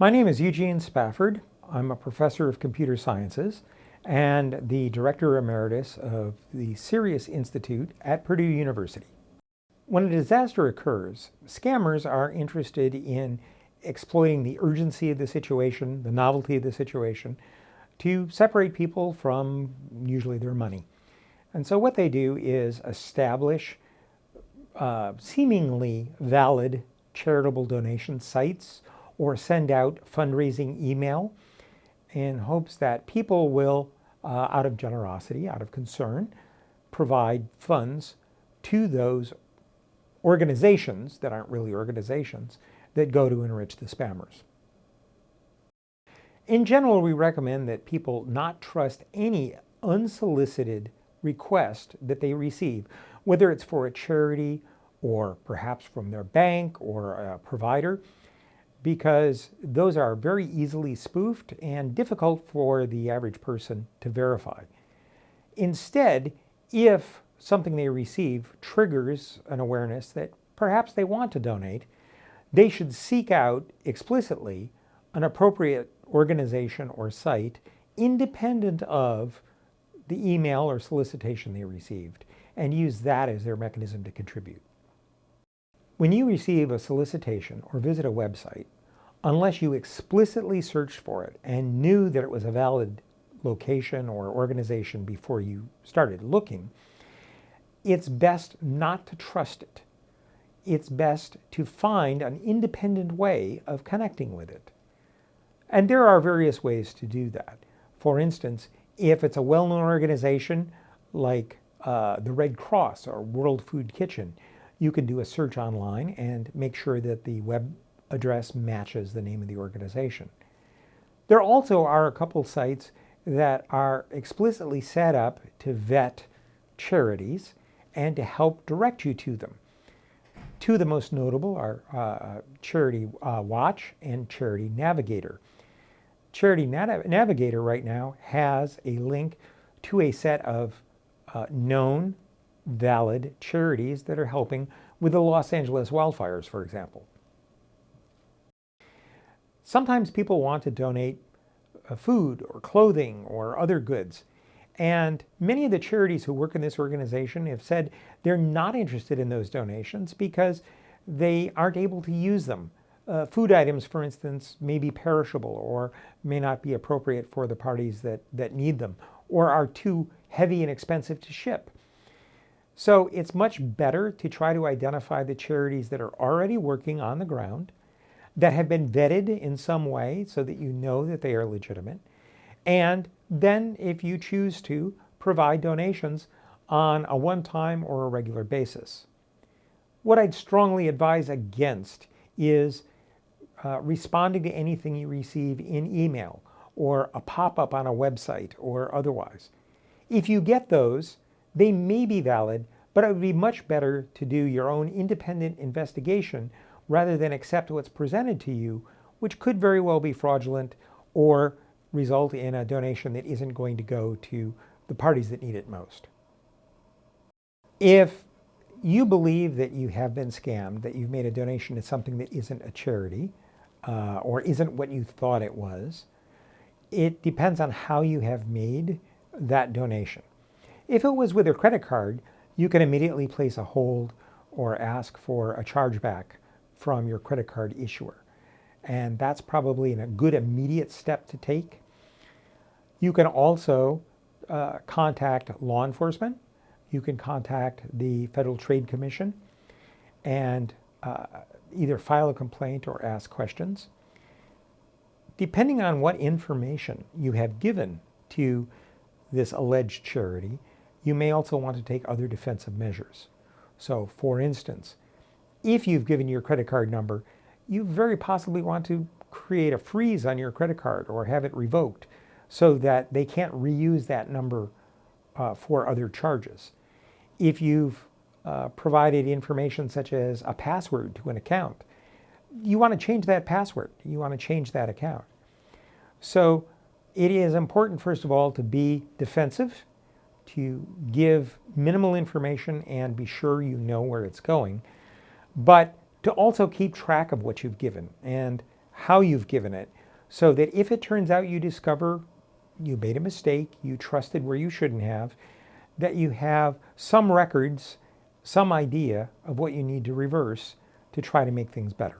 My name is Eugene Spafford. I'm a professor of computer sciences and the director emeritus of the Sirius Institute at Purdue University. When a disaster occurs, scammers are interested in exploiting the urgency of the situation, the novelty of the situation, to separate people from usually their money. And so what they do is establish seemingly valid charitable donation sites or send out fundraising email in hopes that people will, out of generosity, out of concern, provide funds to those organizations that aren't really organizations that go to enrich the spammers. In general, we recommend that people not trust any unsolicited request that they receive, whether it's for a charity or perhaps from their bank or a provider, because those are very easily spoofed and difficult for the average person to verify. Instead, if something they receive triggers an awareness that perhaps they want to donate, they should seek out explicitly an appropriate organization or site independent of the email or solicitation they received, and use that as their mechanism to contribute. When you receive a solicitation or visit a website, unless you explicitly searched for it and knew that it was a valid location or organization before you started looking, it's best not to trust it. It's best to find an independent way of connecting with it. And there are various ways to do that. For instance, if it's a well-known organization like the Red Cross or World Food Kitchen, you can do a search online and make sure that the web address matches the name of the organization. There also are a couple sites that are explicitly set up to vet charities and to help direct you to them. Two of the most notable are Charity Watch and Charity Navigator. Charity Navigator right now has a link to a set of known, valid charities that are helping with the Los Angeles wildfires, for example. Sometimes people want to donate food or clothing or other goods. And many of the charities who work in this organization have said they're not interested in those donations because they aren't able to use them. Food items, for instance, may be perishable or may not be appropriate for the parties that need them, or are too heavy and expensive to ship. So it's much better to try to identify the charities that are already working on the ground, that have been vetted in some way so that you know that they are legitimate. And then if you choose to, provide donations on a one-time or a regular basis. What I'd strongly advise against is responding to anything you receive in email or a pop-up on a website or otherwise. If you get those, they may be valid, but it would be much better to do your own independent investigation rather than accept what's presented to you, which could very well be fraudulent or result in a donation that isn't going to go to the parties that need it most. If you believe that you have been scammed, that you've made a donation to something that isn't a charity or isn't what you thought it was, it depends on how you have made that donation. If it was with a credit card, you can immediately place a hold or ask for a chargeback from your credit card issuer. And that's probably a good immediate step to take. You can also contact law enforcement. You can contact the Federal Trade Commission and either file a complaint or ask questions. Depending on what information you have given to this alleged charity, you may also want to take other defensive measures. So, for instance, if you've given your credit card number, you very possibly want to create a freeze on your credit card or have it revoked so that they can't reuse that number for other charges. If you've provided information such as a password to an account, you want to change that password. You want to change that account. So it is important, first of all, to be defensive, to give minimal information and be sure you know where it's going, but to also keep track of what you've given and how you've given it, so that if it turns out you discover you made a mistake, you trusted where you shouldn't have, that you have some records, some idea of what you need to reverse to try to make things better.